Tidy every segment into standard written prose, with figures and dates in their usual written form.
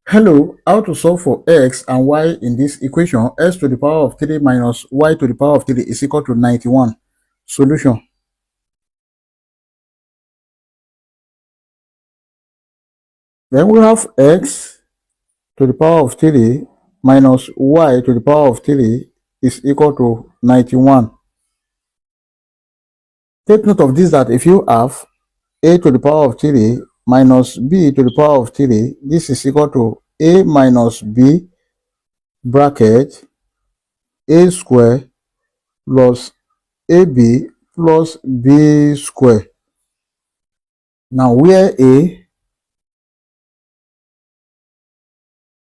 Hello, how to solve for x and y in this equation? X to the power of 3 minus y to the power of 3 is equal to 91. Solution. Then we have x to the power of 3 minus y to the power of 3 is equal to 91. Take note of this, that if you have a to the power of 3 minus b to the power of 3, this is equal to a minus b bracket a square plus ab plus b square. Now where a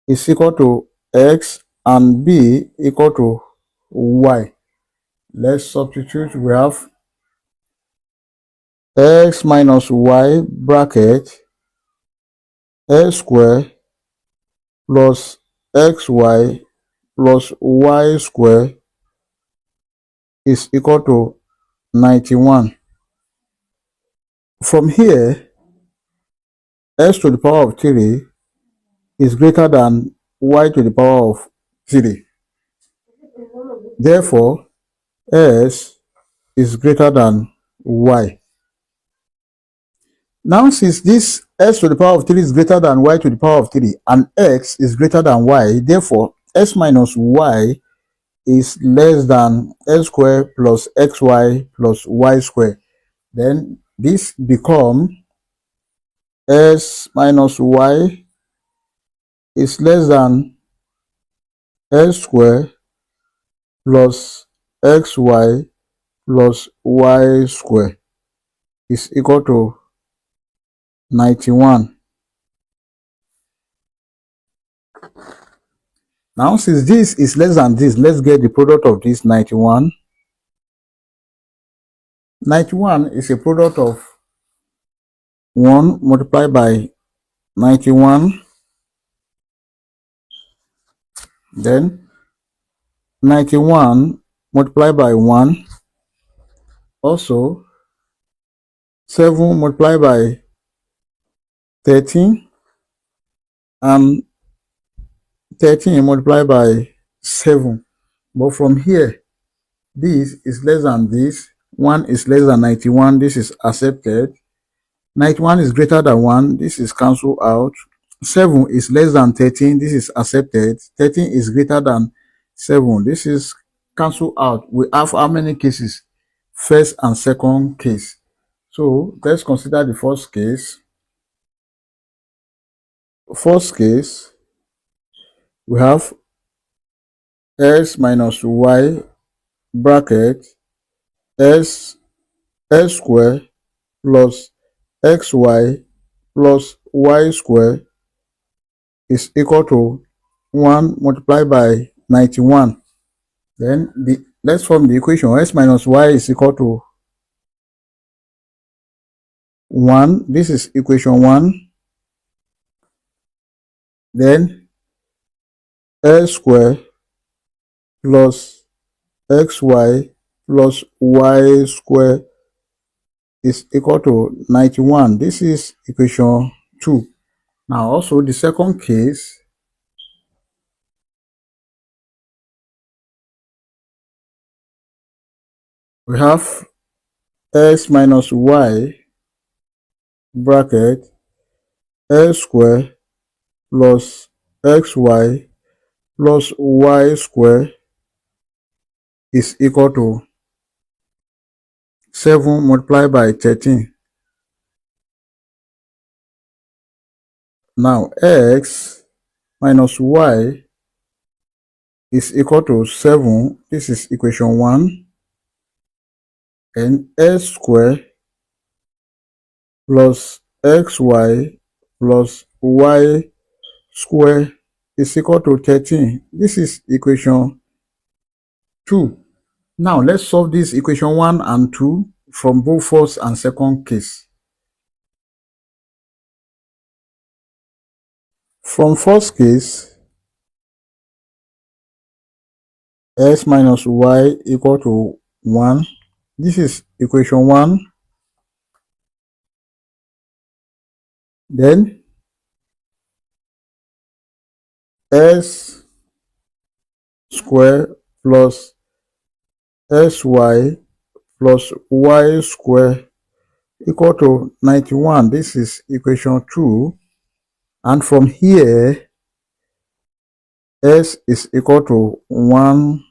is equal to x and b equal to y. Let's substitute. We have x minus y bracket x square plus xy plus y square is equal to 91. From here, x to the power of 3 is greater than y to the power of 3. Therefore, x is greater than y. Now, since this x to the power of 3 is greater than y to the power of 3 and x is greater than y, therefore x minus y is less than x squared plus xy plus y squared. Then this becomes x minus y is less than x squared plus xy plus y squared is equal to 91. Now, since this is less than this, let's get the product of this 91. 91 is a product of 1 multiplied by 91, then 91 multiplied by 1, also 7 multiplied by 13, and 13 multiplied by 7. But from here, this is less than this, 1 is less than 91, this is accepted. 91 is greater than 1, this is cancelled out. 7 is less than 13, this is accepted. 13 is greater than 7, this is cancelled out. We have how many cases? First and second case. So let's consider the first case. First case, we have x minus y bracket x square plus xy plus y square is equal to 1 multiplied by 91. Then let's form the equation. X minus y is equal to 1. This is equation 1. Then x square plus xy plus y square is equal to 91. This is equation 2. Now also the second case, we have x minus y bracket x square plus xy plus y square is equal to 7 multiplied by 13. Now x minus y is equal to 7. This is equation 1. And x square plus xy plus y square is equal to 13. This is equation 2. Now let's solve this equation 1 and 2 from both first and second case. From first case, x minus y equal to 1. This is equation 1. Then s square plus sy plus y square equal to 91. This is equation 2. And from here, s is equal to 1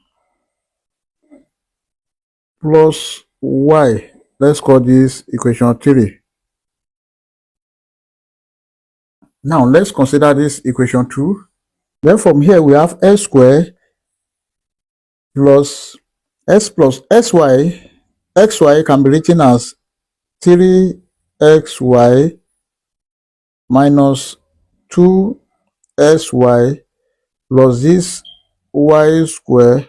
plus y. Let's call this equation 3. Now, let's consider this equation 2. Then from here, we have s square plus s plus sy. Xy can be written as 3xy minus 2sy plus this y square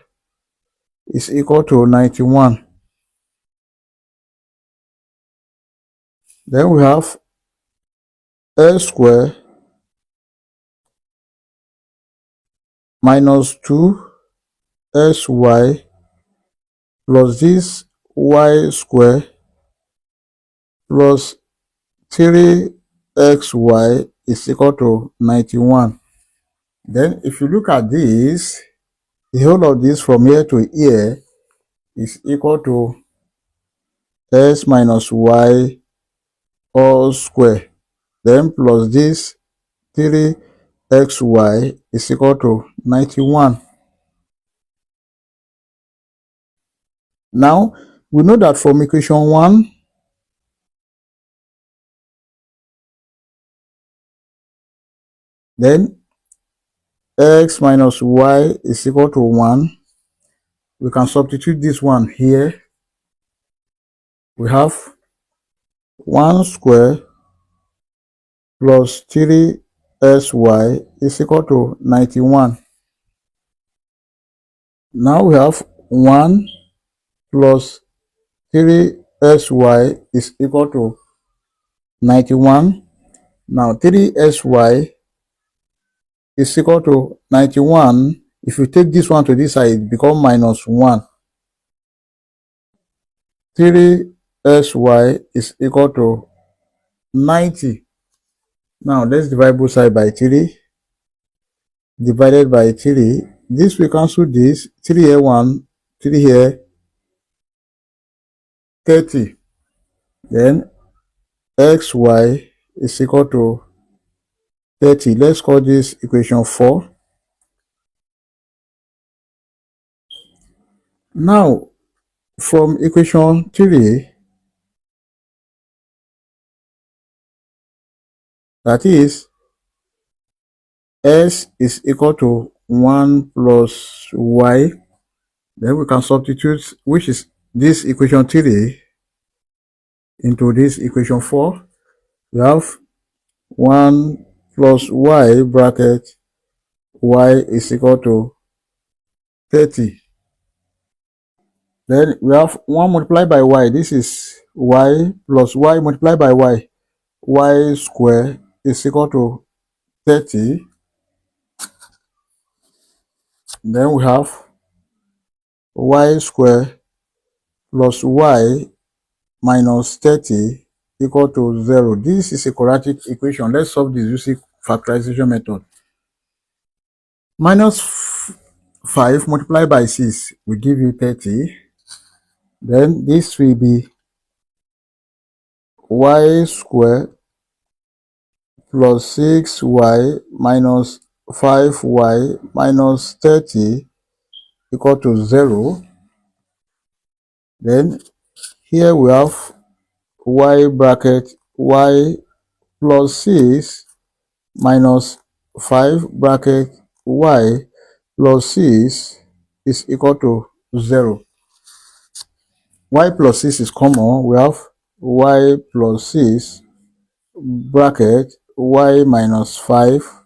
is equal to 91. Then we have s square minus 2sy plus this y square plus 3xy is equal to 91. Then if you look at this, the whole of this from here to here is equal to s minus y all square. Then plus this 3xy is equal to 91. Now, we know that from equation 1, then x minus y is equal to 1. We can substitute this one here. We have 1 square plus 3sy is equal to 91. Now we have 1 plus 3sy is equal to 91. Now 3sy is equal to 91. If you take this one to this side, it becomes minus 1. 3sy is equal to 90. Now let's divide both sides by 3. Divided by 3. This will cancel this. 3 here 1, 3 here 30. Then xy is equal to 30. Let's call this equation 4. Now, from equation 3, that is, s is equal to 1 plus y. Then we can substitute, which is this equation 3, into this equation 4. We have 1 plus y bracket y is equal to 30. Then we have 1 multiplied by y. This is y plus y multiplied by y. Y square is equal to 30. Then we have y square plus y minus 30 equal to 0. This is a quadratic equation. Let's solve this using factorization method. Minus 5 multiplied by 6 will give you 30. Then this will be y square plus 6y minus 5y minus 30 equal to 0. Then here we have y bracket y plus 6 minus 5 bracket y plus 6 is equal to 0. Y plus 6 is common. We have y plus 6 bracket y minus 5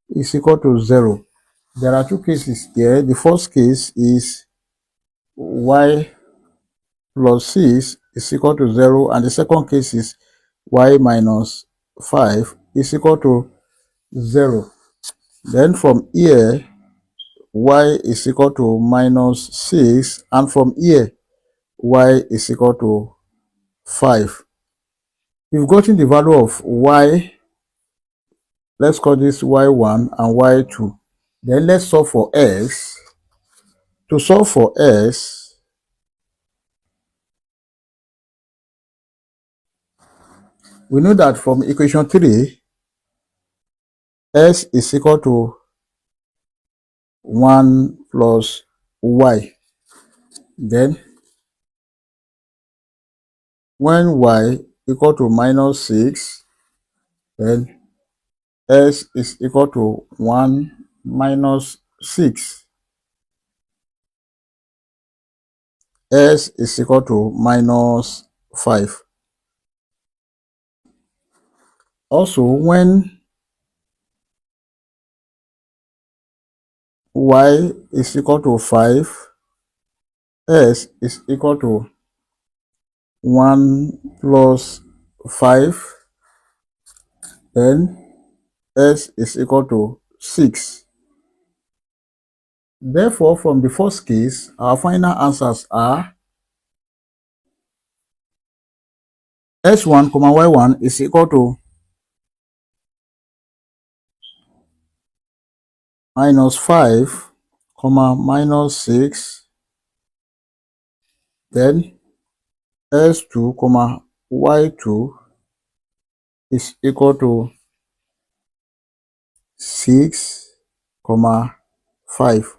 is equal to 0. There are two cases here. The first case is y plus 6 is equal to 0, and the second case is y minus 5 is equal to 0. Then from here, y is equal to minus 6, and from here, y is equal to 5. We've gotten the value of y. Let's call this y1 and y2. Then let's solve for s. To solve for s, we know that from equation 3, s is equal to 1 plus y. Then when y equal to minus 6, then s is equal to 1 minus 6. S is equal to minus 5. Also, when y is equal to 5, s is equal to 1 plus 5, then s is equal to 6. Therefore, from the first case, our final answers are s1, y1 is equal to minus 5, minus 6, then s2, y2 is equal to 6, 5.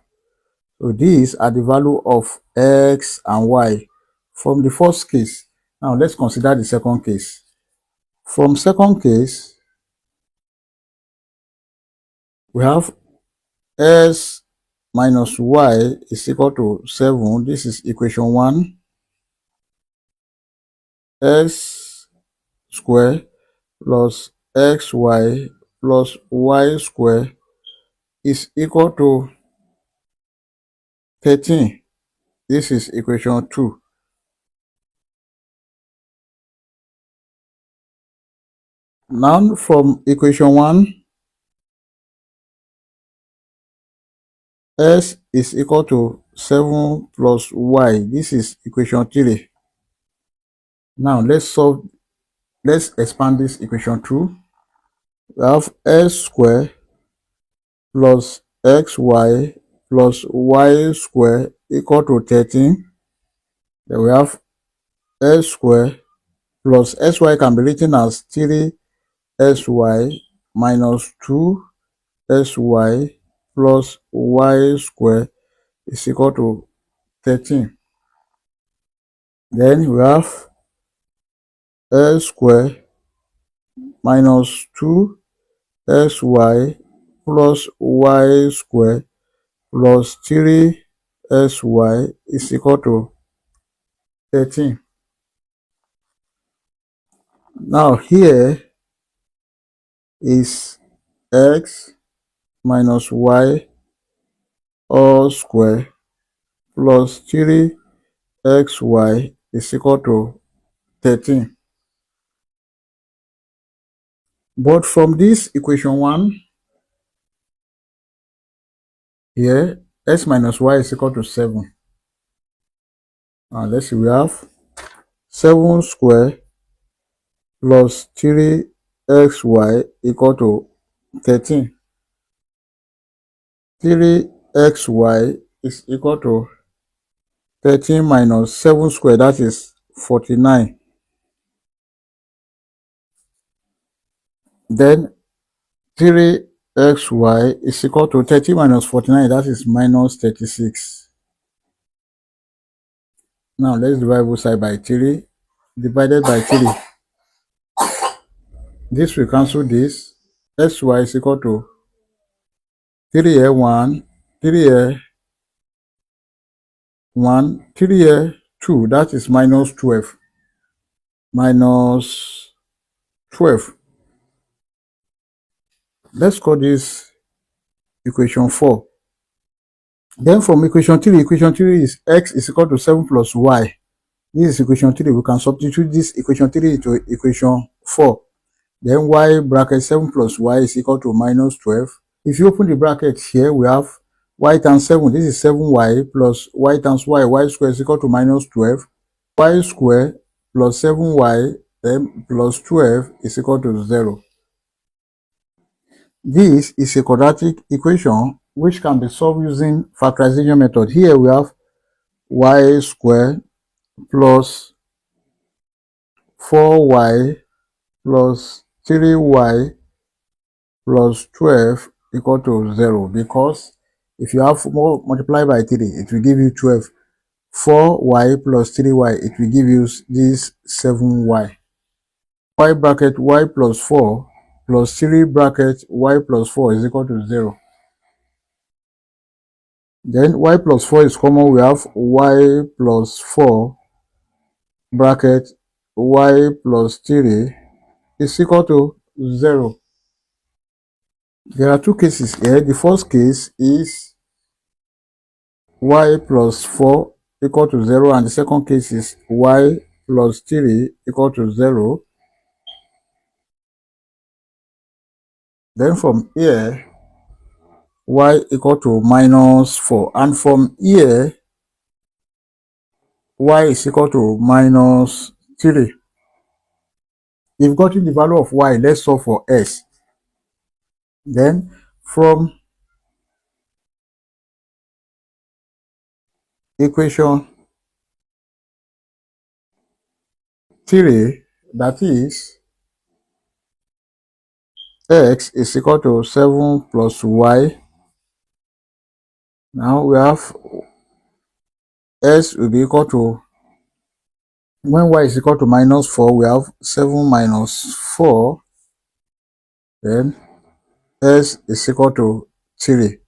So these are the value of x and y from the first case. Now let's consider the second case. From second case, we have s minus y is equal to 7. This is equation 1. S square plus xy plus y square is equal to 13. This is equation 2. Now from equation 1, s is equal to 7 plus y. This is equation 3. Now let's expand this equation 2. We have s square plus xy plus y square equal to 13. Then we have s square plus sy can be written as 3sy minus 2sy plus y square is equal to 13. Then we have s square minus 2sy plus y square plus 3sy is equal to 13. Now here is x minus y all square plus 3xy is equal to 13. But from this equation 1, here x minus y is equal to 7. Now let's see, we have 7 square plus 3xy equal to 13. 3xy is equal to 13 minus 7 square, that is 49. Then 3xy is equal to 30 minus 49, that is minus 36. Now let's divide both sides by 3. Divided by 3. This will cancel this. Xy is equal to 3 here 1, 3 here 1, 3 here 2, that is minus 12. Minus 12. Let's call this equation 4. Then from equation 3 is x is equal to 7 plus y. This is equation 3. We can substitute this equation 3 into equation 4. Then y bracket 7 plus y is equal to minus 12. If you open the bracket here, we have y times 7. This is 7y plus y times y square is equal to minus 12. Y square plus 7y then plus 12 is equal to 0. This is a quadratic equation which can be solved using factorization method. Here we have y squared plus 4y plus 3y plus 12 equal to 0, because if you have 4 multiplied by 3, it will give you 12. 4y plus 3y, it will give you this 7y. Y bracket y plus 4 plus 3 bracket y plus 4 is equal to 0. Then y plus 4 is common. We have y plus 4 bracket y plus 3 is equal to 0. There are two cases here. The first case is y plus 4 equal to 0, and the second case is y plus 3 equal to 0. Then from here, y equal to minus 4, and from here, y is equal to minus 3. We've gotten the value of y. Let's solve for s. Then from equation 3, that is x is equal to 7 plus y. Now we have s will be equal to, when y is equal to minus 4, we have 7 minus 4. Then s is equal to 3.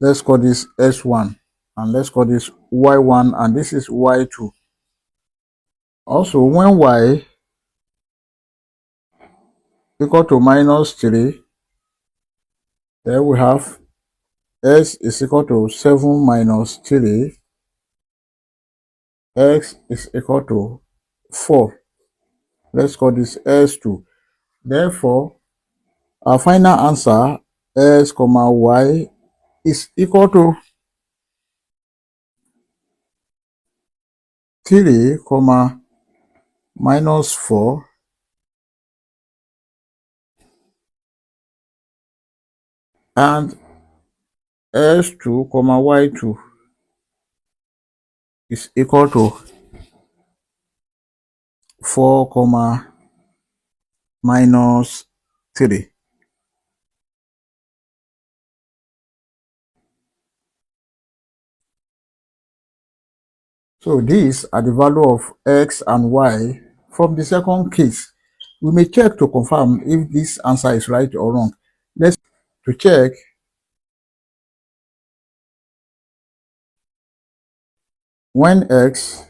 Let's call this s1, and let's call this y1, and this is y2. Also, when y equal to minus 3, then we have s is equal to 7 minus 3, x is equal to 4. Let's call this s2. Therefore, our final answer, s comma y, is equal to 3 comma minus 4 and s2 comma y2 is equal to 4 comma minus 3. So these are the value of x and y from the second case. We may check to confirm if this answer is right or wrong. Let's to check. When x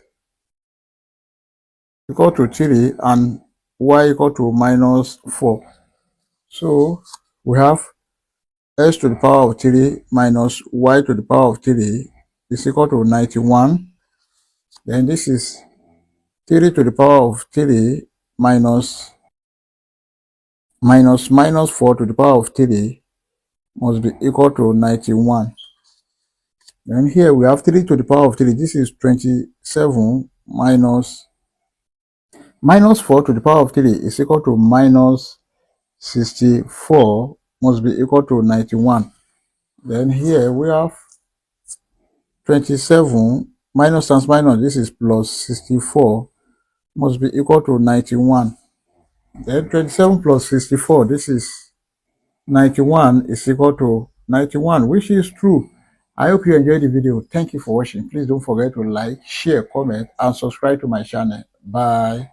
equal to 3 and y equal to minus 4. So we have s to the power of 3 minus y to the power of 3 is equal to 91. Then this is 3 to the power of 3 minus 4 to the power of 3 must be equal to 91. Then here we have 3 to the power of 3. This is 27 minus 4 to the power of 3 is equal to minus 64 must be equal to 91. Then here we have 27 minus times minus, this is plus 64 must be equal to 91. Then 27 plus 64, this is 91, is equal to 91, which is true. I hope you enjoyed the video. Thank you for watching. Please don't forget to like, share, comment, and subscribe to my channel. Bye.